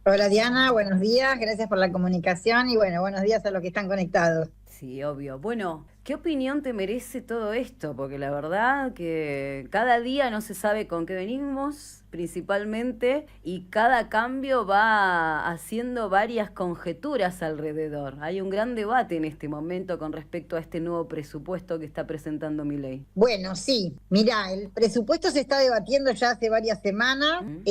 Hola Diana, buenos días, gracias por la comunicación y bueno, buenos días a los que están conectados. Sí, obvio. Bueno, ¿qué opinión te merece todo esto? Porque la verdad que cada día no se sabe con qué venimos, principalmente, y cada cambio va haciendo varias conjeturas alrededor. Hay un gran debate en este momento con respecto a este nuevo presupuesto que está presentando Milei. Bueno, sí, mira, el presupuesto se está debatiendo ya hace varias semanas, ¿Mm?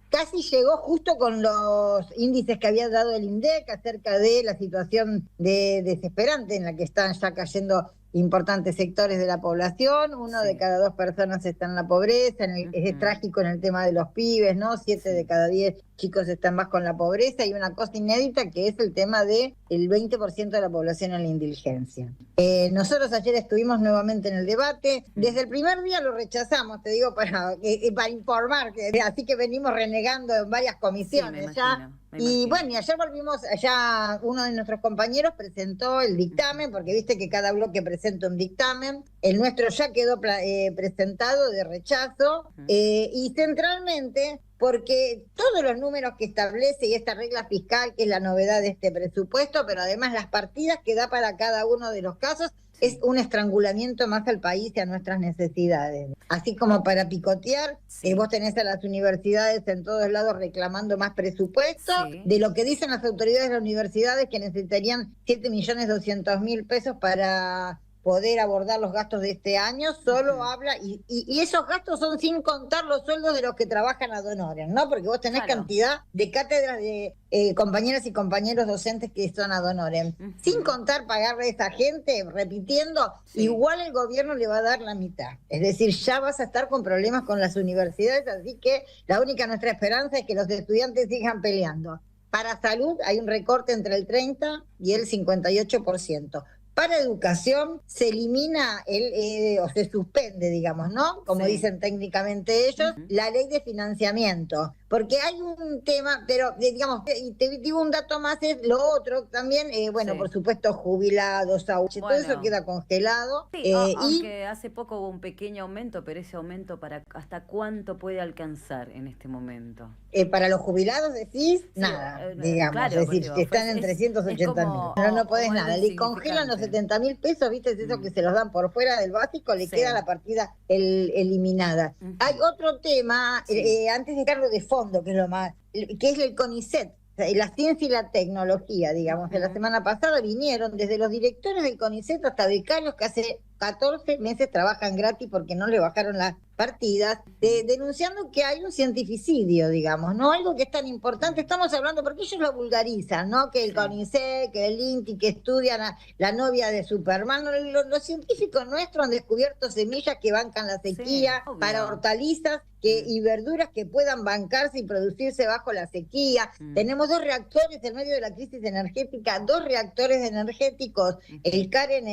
casi llegó justo con los índices que había dado el INDEC acerca de la situación desesperante en la que están ya cayendo importantes sectores de la población. Uno de Sí. cada dos personas está en la pobreza, es Ujú. trágico en el tema de los pibes, ¿no? Siete de Sí. cada 10 chicos están más con la pobreza, y una cosa inédita que es el tema de el 20% de la población en la indigencia. Nosotros ayer estuvimos nuevamente en el debate. Mm. Desde el primer día lo rechazamos, te digo, para informar, así que venimos renegando en varias Sí, me comisiones ya. imagino, me Y imagino. bueno, y ayer volvimos, allá uno de nuestros compañeros presentó el Ujú. dictamen, porque viste que cada bloque presenta un dictamen. El nuestro ya quedó presentado de rechazo, Ujú. y centralmente porque todos los números que establece y esta regla fiscal, que es la novedad de este presupuesto, pero además las partidas que da para cada uno de los casos, es Sí, un estrangulamiento más al país y a nuestras necesidades. Así como para picotear, sí, vos tenés a las universidades en todos lados reclamando más presupuesto, sí. de lo que dicen las autoridades de las universidades, que necesitarían 7.200.000 pesos para poder abordar los gastos de este año. Solo Ujú. habla, y esos gastos son sin contar los sueldos de los que trabajan ad honorem, ¿no? Porque vos tenés Claro. cantidad de cátedras de compañeras y compañeros docentes que son ad honorem. Sin Ujú. contar pagarle a esa gente, repitiendo, Sí. igual el gobierno le va a dar la mitad. Es decir, ya vas a estar con problemas con las universidades, así que la única nuestra esperanza es que los estudiantes sigan peleando. Para salud hay un recorte entre el 30 y el 58%. Para educación se elimina o se suspende, digamos, ¿no? Como Sí. dicen técnicamente ellos, Ujú. la ley de financiamiento. Porque hay un tema, pero digamos, y te digo un dato más, es lo otro también, bueno, Sí. por supuesto, jubilados, todo eso Bueno, queda congelado. sí, Y aunque hace poco hubo un pequeño aumento, pero ese aumento para hasta cuánto puede alcanzar en este momento. para los jubilados decís, Sí, nada, digamos, claro, es pues decir, que digo, están en es 380.000. como, No, no podés como algo nada. Le congelan los insignificante. 70.000 pesos, ¿viste? Es eso Mm. que se los dan por fuera del básico, le queda Sí. la partida eliminada. Hay Ujú. otro tema, Sí. antes de darlo de fondo, que es lo más, que es el CONICET. O sea, la ciencia y la tecnología, digamos, de la Ujú. semana pasada vinieron desde los directores del CONICET hasta becarios que hace 14 meses trabajan gratis porque no le bajaron las partidas, Ujú. denunciando que hay un cientificidio, digamos, ¿no? Algo que es tan importante. Mm. Estamos hablando, porque ellos lo vulgarizan, ¿no? Que el Sí. CONICET, que el INTI, que estudian a la novia de Superman. No, los científicos nuestros han descubierto semillas que bancan la Sí, sequía, para obvio. hortalizas Mm. y verduras que puedan bancarse y producirse bajo la sequía. Mm. Tenemos dos reactores en medio de la crisis energética, dos reactores energéticos, Ujú. el Karen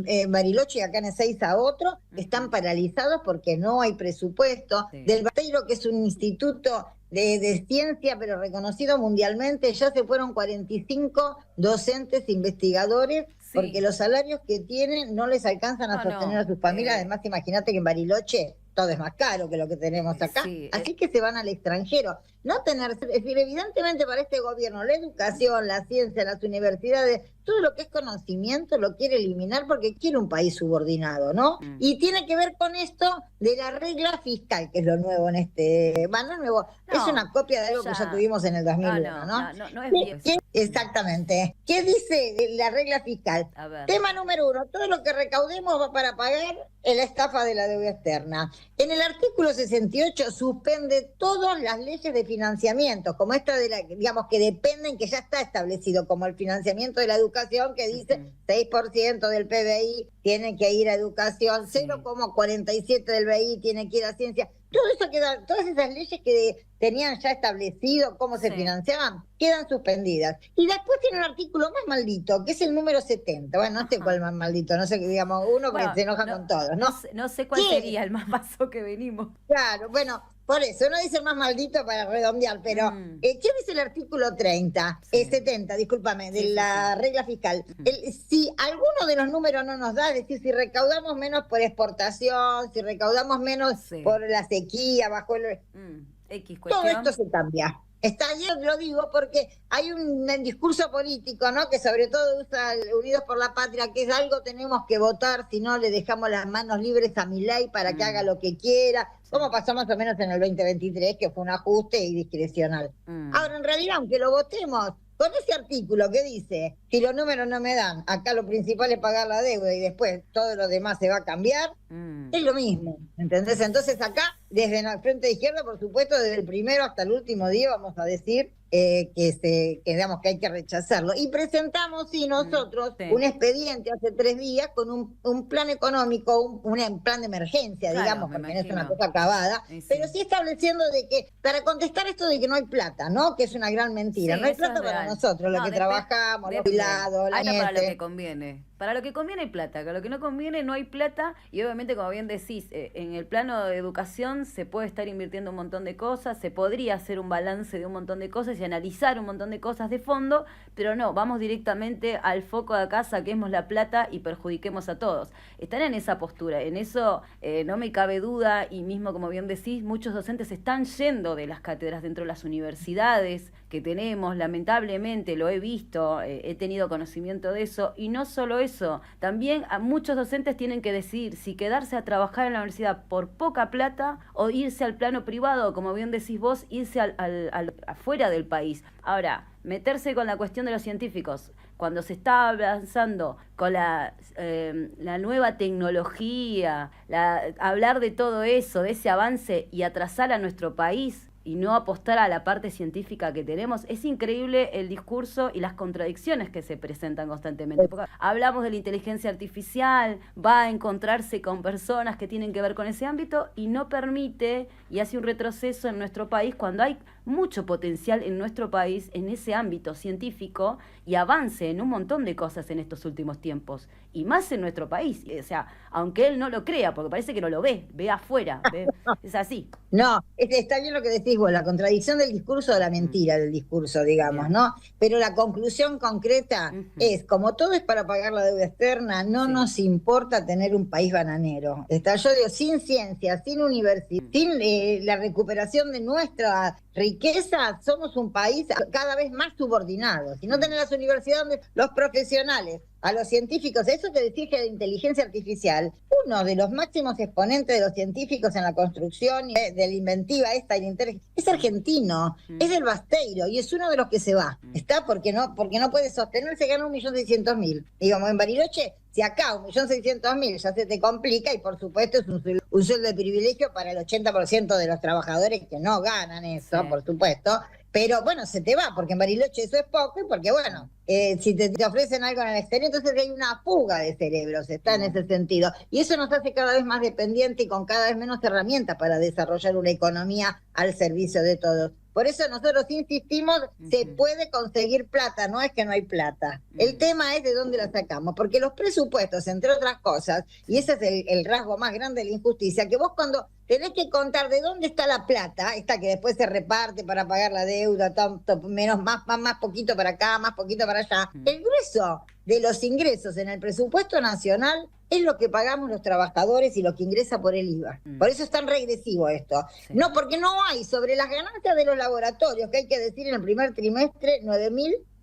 en Bariloche y acá en Ezeiza otro, están Ujú. paralizados porque no hay presupuesto. Sí. Del Bateiro, que es un instituto de ciencia, pero reconocido mundialmente, ya se fueron 45 docentes investigadores porque Sí. los salarios que tienen no les alcanzan a No, sostener no. a sus familias. Además, imagínate que en Bariloche todo es más caro que lo que tenemos acá, Sí. así que se van al extranjero. No tener, es decir, evidentemente para este gobierno la educación, la ciencia, las universidades, todo lo que es conocimiento lo quiere eliminar porque quiere un país subordinado, ¿no? Mm. Y tiene que ver con esto de la regla fiscal, que es lo nuevo en este, bueno, no es nuevo, es No, una copia de algo que ya ya. tuvimos en el Ah, 2001, no, ¿no? no, no, no es bien eso. Mm. Exactamente. ¿Qué dice la regla fiscal? A ver. Tema número uno, todo lo que recaudemos va para pagar la estafa de la deuda externa. En el artículo 68 suspende todas las leyes de financiamiento, como esta de la, digamos, que dependen, que ya está establecido, como el financiamiento de la educación, que dice Ujú. 6% del PBI tiene que ir a educación, Sí. 0,47 del PBI tiene que ir a ciencia. Todo eso queda, todas esas leyes que tenían ya establecido cómo se Sí. financiaban, quedan suspendidas. Y después tiene un artículo más maldito, que es el número 70. Bueno, no sé cuál Ajá. es más maldito, no sé, digamos, uno porque Bueno, se enojan no, con todos, ¿no? no sé cuál ¿Qué? sería el más vaso que venimos. Claro, bueno, por eso, no dice el más maldito para redondear, pero Mm. ¿qué dice el artículo 30, Sí. 70, discúlpame, Sí, de sí, sí. la regla fiscal? Ujú. Si alguno de los números no nos da, es decir, si recaudamos menos por exportación, si recaudamos menos Sí. por la sequía, X todo esto cuestión. se cambia. Está lleno, lo digo, porque hay un discurso político, ¿no? Que sobre todo usa el Unidos por la Patria, que es algo tenemos que votar, si no le dejamos las manos libres a Milei para que haga lo que quiera, como pasó más o menos en el 2023, que fue un ajuste y discrecional. Ahora, en realidad, aunque lo votemos, con ese artículo que dice, si los números no me dan, acá lo principal es pagar la deuda y después todo lo demás se va a cambiar, es lo mismo, ¿entendés? Entonces acá, desde el Frente de Izquierda, por supuesto, desde el primero hasta el último día vamos a decir digamos que hay que rechazarlo. Y presentamos, sí, nosotros un expediente hace 3 días con un plan económico, un plan de emergencia, claro, digamos, porque no es una cosa acabada, pero sí estableciendo de que, para contestar esto de que no hay plata, ¿no? Que es una gran mentira. No hay plata para nosotros, los que trabajamos, los jubilados, la gente. Para lo que conviene. Para lo que conviene hay plata, para lo que no conviene no hay plata, y obviamente, como bien decís, en el plano de educación se puede estar invirtiendo un montón de cosas, se podría hacer un balance de un montón de cosas y analizar un montón de cosas de fondo, pero no, vamos directamente al foco de acá, saquemos la plata y perjudiquemos a todos. Están en esa postura, en eso no me cabe duda, y mismo, como bien decís, muchos docentes están yendo de las cátedras dentro de las universidades que tenemos, lamentablemente lo he visto, he tenido conocimiento de eso, y no solo eso, también a muchos docentes tienen que decidir si quedarse a trabajar en la universidad por poca plata o irse al plano privado, como bien decís vos, irse afuera del país. Ahora, meterse con la cuestión de los científicos, cuando se está avanzando con la nueva tecnología, hablar de todo eso, de ese avance y atrasar a nuestro país, y no apostar a la parte científica que tenemos, es increíble el discurso y las contradicciones que se presentan constantemente. Porque hablamos de la inteligencia artificial, va a encontrarse con personas que tienen que ver con ese ámbito y no permite, y hace un retroceso en nuestro país cuando hay mucho potencial en nuestro país en ese ámbito científico y avance en un montón de cosas en estos últimos tiempos, y más en nuestro país. O sea, aunque él no lo crea, porque parece que no lo ve afuera, es así. No, está bien lo que decís vos, la contradicción del discurso de la mentira del discurso, digamos, ¿no? Pero la conclusión concreta es, como todo es para pagar la deuda externa, no nos importa tener un país bananero. Yo digo, sin ciencia, sin universidad, sin la recuperación de nuestra riqueza, somos un país cada vez más subordinado. Si no tenés las universidades donde los profesionales, a los científicos, eso que decís que de inteligencia artificial, uno de los máximos exponentes de los científicos en la construcción de la inventiva esta y la inteligencia, es argentino, es del Basteiro, y es uno de los que se va. Está porque no puede sostenerse, gana 1.600.000. Digamos, en Bariloche, si acá 1.600.000 ya se te complica, y por supuesto es un sueldo de privilegio para el 80% de los trabajadores que no ganan eso, por supuesto. Pero bueno, se te va, porque en Bariloche eso es poco, y porque bueno, si te ofrecen algo en el exterior, entonces hay una fuga de cerebros, está en ese sentido. Y eso nos hace cada vez más dependientes y con cada vez menos herramientas para desarrollar una economía al servicio de todos. Por eso nosotros insistimos, se puede conseguir plata, no es que no hay plata. El tema es de dónde la sacamos, porque los presupuestos, entre otras cosas, y ese es el rasgo más grande de la injusticia, que vos cuando tenés que contar de dónde está la plata, esta que después se reparte para pagar la deuda, tanto menos, más poquito para acá, más poquito para allá, el grueso de los ingresos en el presupuesto nacional es lo que pagamos los trabajadores y lo que ingresa por el IVA. Por eso es tan regresivo esto. No, porque no hay sobre las ganancias de los laboratorios, que hay que decir en el primer trimestre,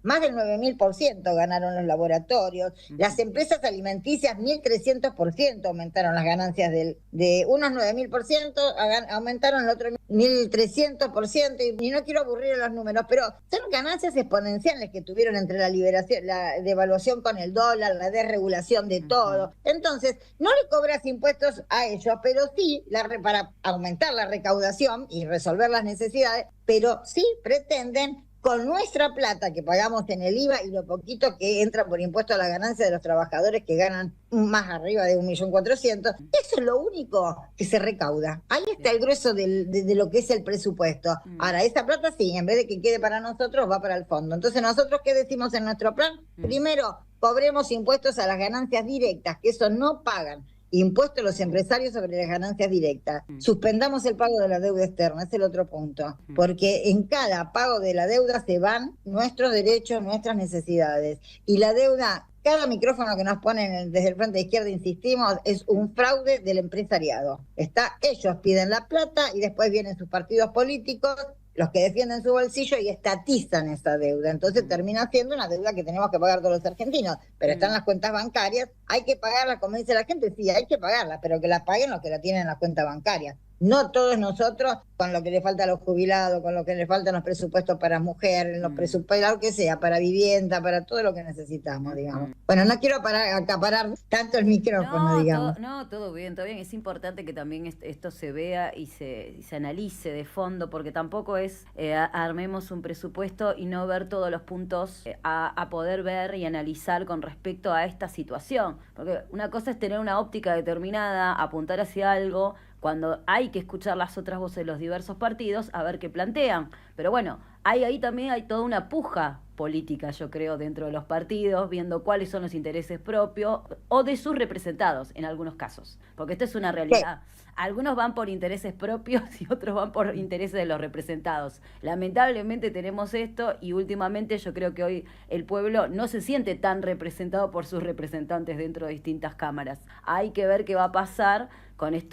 más del 9.000% ganaron los laboratorios. Las empresas alimenticias, 1.300% aumentaron las ganancias de unos 9.000%, aumentaron el otro 1.300%, y no quiero aburrir a los números, pero son ganancias exponenciales que tuvieron entre la liberación, la devaluación con el dólar, la desregulación de todo. Entonces, no le cobras impuestos a ellos, pero sí para aumentar la recaudación y resolver las necesidades, pero sí pretenden, con nuestra plata que pagamos en el IVA y lo poquito que entra por impuesto a la ganancia de los trabajadores que ganan más arriba de 1.400.000, eso es lo único que se recauda. Ahí está el grueso de lo que es el presupuesto. Ahora, esa plata sí, en vez de que quede para nosotros, va para el fondo. Entonces, ¿nosotros qué decimos en nuestro plan? Primero, cobremos impuestos a las ganancias directas, que eso no pagan impuestos a los empresarios sobre las ganancias directas. Suspendamos el pago de la deuda externa, es el otro punto, porque en cada pago de la deuda se van nuestros derechos, nuestras necesidades, y la deuda, cada micrófono que nos ponen desde el Frente de Izquierda, insistimos, es un fraude del empresariado. Ellos piden la plata y después vienen sus partidos políticos, los que defienden su bolsillo y estatizan esa deuda. Entonces termina siendo una deuda que tenemos que pagar todos los argentinos, pero están las cuentas bancarias, hay que pagarlas, como dice la gente, sí, hay que pagarlas, pero que las paguen los que la tienen en las cuentas bancarias. No todos nosotros, con lo que le falta a los jubilados, con lo que le faltan los presupuestos para mujeres, los presupuestos, lo que sea, para vivienda, para todo lo que necesitamos, digamos. Bueno, no quiero acaparar tanto el micrófono, digamos. Todo bien, todo bien. Es importante que también esto se vea y se analice de fondo, porque tampoco es armemos un presupuesto y no ver todos los puntos a poder ver y analizar con respecto a esta situación. Porque una cosa es tener una óptica determinada, apuntar hacia algo, cuando hay que escuchar las otras voces de los diversos partidos a ver qué plantean. Pero bueno, ahí también hay toda una puja política, yo creo, dentro de los partidos, viendo cuáles son los intereses propios o de sus representados, en algunos casos. Porque esto es una realidad. Algunos van por intereses propios y otros van por intereses de los representados. Lamentablemente tenemos esto y últimamente yo creo que hoy el pueblo no se siente tan representado por sus representantes dentro de distintas cámaras. Hay que ver qué va a pasar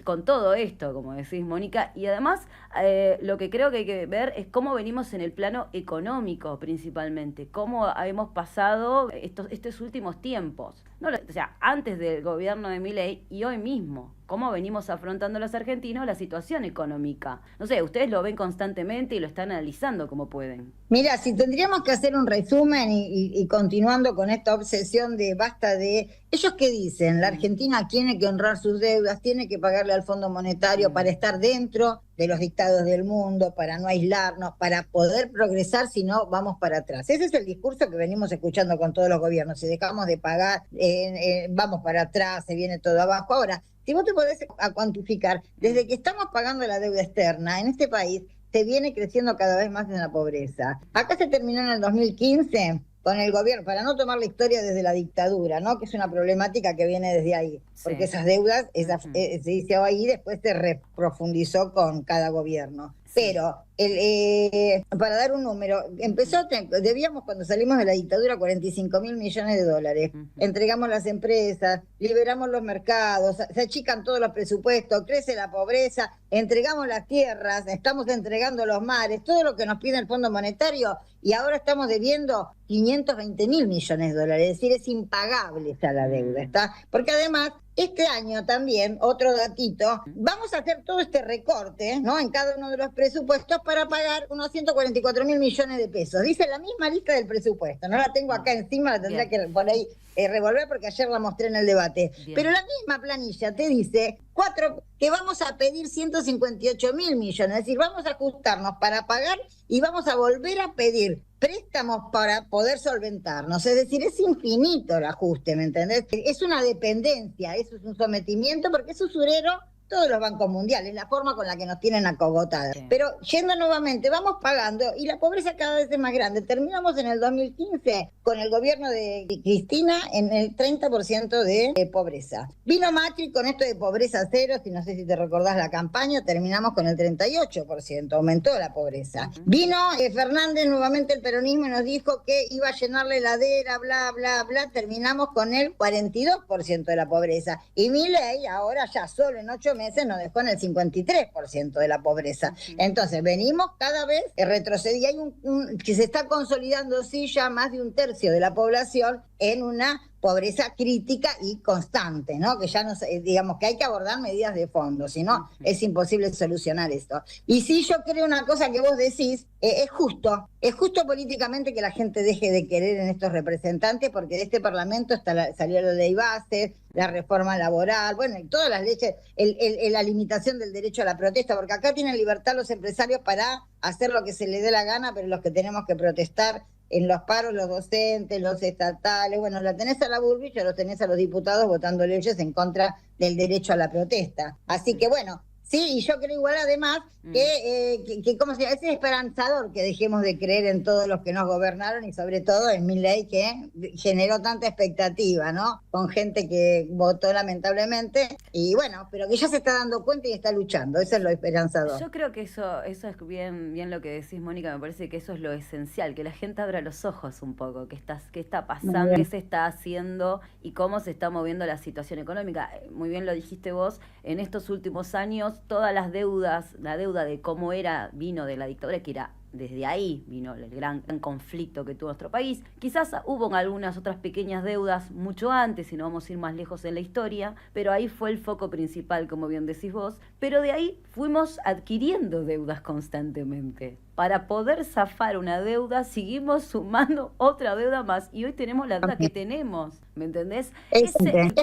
con todo esto, como decís, Mónica, y además lo que creo que hay que ver es cómo venimos en el plano económico principalmente, cómo hemos pasado estos últimos tiempos, ¿no? O sea, antes del gobierno de Milei y hoy mismo, cómo venimos afrontando los argentinos la situación económica. No sé, ustedes lo ven constantemente y lo están analizando como pueden. Mira, si tendríamos que hacer un resumen y continuando con esta obsesión de basta de... ¿Ellos qué dicen? La Argentina tiene que honrar sus deudas, tiene que pagarle al Fondo Monetario para estar dentro de los dictados del mundo, para no aislarnos, para poder progresar, si no vamos para atrás. Ese es el discurso que venimos escuchando con todos los gobiernos. Si dejamos de pagar, vamos para atrás, se viene todo abajo. Ahora, si vos te podés cuantificar, desde que estamos pagando la deuda externa en este país, se viene creciendo cada vez más en la pobreza. Acá se terminó en el 2015 con el gobierno, para no tomar la historia desde la dictadura, ¿no? Que es una problemática que viene desde ahí, porque esas deudas se hizo ahí, después se reprofundizó con cada gobierno. Pero, para dar un número, debíamos cuando salimos de la dictadura 45.000 millones de dólares. Entregamos las empresas, liberamos los mercados, se achican todos los presupuestos, crece la pobreza, entregamos las tierras, estamos entregando los mares, todo lo que nos pide el Fondo Monetario, y ahora estamos debiendo 520.000 millones de dólares. Es decir, es impagable ya la deuda, ¿está? Porque además, este año también, otro datito, vamos a hacer todo este recorte, ¿no? En cada uno de los presupuestos para pagar unos 144.000 millones de pesos. Dice la misma lista del presupuesto, no la tengo acá encima, la tendría que por ahí revolver porque ayer la mostré en el debate. Pero la misma planilla te dice que vamos a pedir 158.000 millones, es decir, vamos a ajustarnos para pagar y vamos a volver a pedir préstamos para poder solventarnos. Es decir, es infinito el ajuste, ¿me entendés? Es una dependencia, eso es un sometimiento porque es usurero todos los bancos mundiales, la forma con la que nos tienen acogotadas. Sí. Pero yendo nuevamente, vamos pagando y la pobreza cada vez es más grande. Terminamos en el 2015 con el gobierno de Cristina en el 30% de pobreza. Vino Macri con esto de pobreza cero, si no sé si te recordás la campaña, terminamos con el 38%, aumentó la pobreza. Vino Fernández, nuevamente el peronismo, y nos dijo que iba a llenar la heladera, bla, bla, bla, terminamos con el 42% de la pobreza. Y Milei ahora ya solo en 8 meses nos dejó en el 53% de la pobreza. Entonces, venimos cada vez retrocediendo. Hay que se está consolidando, sí, ya más de un tercio de la población en una pobreza crítica y constante, ¿no? Que ya no, digamos que hay que abordar medidas de fondo, si no es imposible solucionar esto. Y sí, yo creo una cosa que vos decís, es justo políticamente que la gente deje de querer en estos representantes, porque de este Parlamento salió la ley base, la reforma laboral, bueno, y todas las leyes, la limitación del derecho a la protesta, porque acá tienen libertad los empresarios para hacer lo que se les dé la gana, pero los que tenemos que protestar en los paros, los docentes, los estatales, bueno, la tenés a la Bullrich, lo tenés a los diputados votando leyes en contra del derecho a la protesta. Así que bueno, sí, y yo creo igual además que ¿cómo se llama? Es esperanzador que dejemos de creer en todos los que nos gobernaron y sobre todo en Milei, que generó tanta expectativa, ¿no? Con gente que votó lamentablemente y bueno, pero que ya se está dando cuenta y está luchando, eso es lo esperanzador. Yo creo que eso es bien lo que decís, Mónica, me parece que eso es lo esencial, que la gente abra los ojos un poco, qué está pasando, qué se está haciendo y cómo se está moviendo la situación económica. Muy bien lo dijiste vos, en estos últimos años todas las deudas, la deuda de cómo vino de la dictadura, que era desde ahí vino el gran conflicto que tuvo nuestro país. Quizás hubo algunas otras pequeñas deudas mucho antes, si no vamos a ir más lejos en la historia, pero ahí fue el foco principal, como bien decís vos. Pero de ahí fuimos adquiriendo deudas constantemente. Para poder zafar una deuda, seguimos sumando otra deuda más. Y hoy tenemos la deuda que tenemos, ¿me entendés? Es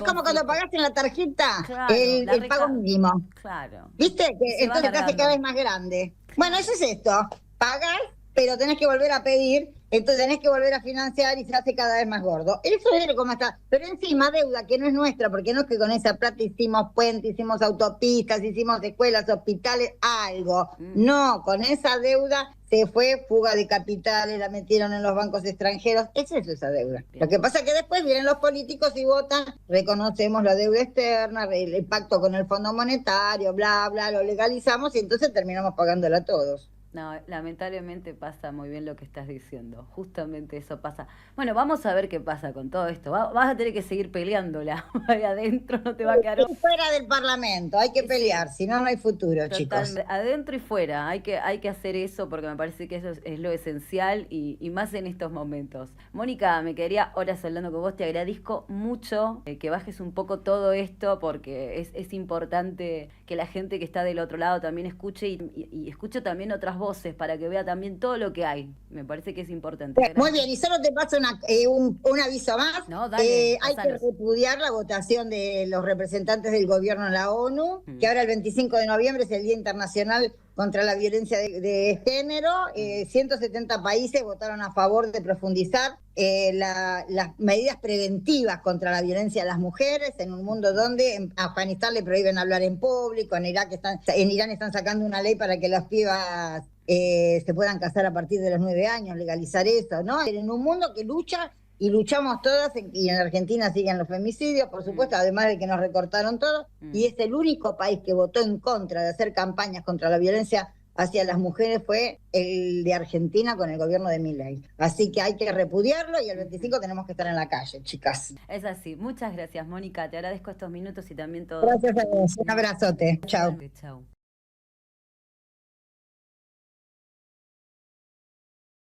como cuando pagaste en la tarjeta, claro, el pago mínimo. Claro. ¿Viste? Que entonces te hace cada vez más grande. Claro. Bueno, eso es esto. Pagas, pero tenés que volver a pedir, entonces tenés que volver a financiar y se hace cada vez más gordo. Eso es como está. Pero encima deuda que no es nuestra, porque no es que con esa plata hicimos puentes, hicimos autopistas, hicimos escuelas, hospitales, algo. No, con esa deuda se fue fuga de capitales, la metieron en los bancos extranjeros. Es eso, esa deuda. Bien. Lo que pasa es que después vienen los políticos y votan, reconocemos la deuda externa, el pacto con el Fondo Monetario, bla, bla, lo legalizamos y entonces terminamos pagándola todos. No, lamentablemente pasa muy bien lo que estás diciendo. Justamente eso pasa. Bueno, vamos a ver qué pasa con todo esto. Vas a tener que seguir peleándola. Ahí adentro no te va a quedar. Fuera del Parlamento, hay que pelear, si no, no hay futuro, chicos. Adentro y fuera, hay que hacer eso porque me parece que eso es lo esencial y más en estos momentos. Mónica, me quedaría horas hablando con vos. Te agradezco mucho que bajes un poco todo esto porque es importante que la gente que está del otro lado también escuche y escuche también otras voces para que vea también todo lo que hay. Me parece que es importante. Gracias. Muy bien, y solo te paso un aviso más. No, dale, hay que repudiar la votación de los representantes del gobierno en la ONU, que ahora el 25 de noviembre es el Día Internacional contra la Violencia de Género. 170 países votaron a favor de profundizar las medidas preventivas contra la violencia a las mujeres en un mundo donde en Afganistán le prohíben hablar en público, en Irán están sacando una ley para que las pibas se puedan casar a partir de los 9 años, legalizar eso, ¿no? En un mundo que lucha y luchamos todas, y en Argentina siguen los femicidios, por supuesto, además de que nos recortaron todo, y es el único país que votó en contra de hacer campañas contra la violencia hacia las mujeres fue el de Argentina con el gobierno de Milei. Así que hay que repudiarlo y el 25 tenemos que estar en la calle, chicas. Es así. Muchas gracias, Mónica. Te agradezco estos minutos y también todo. Gracias a vos. Un abrazote. Chao. Chao.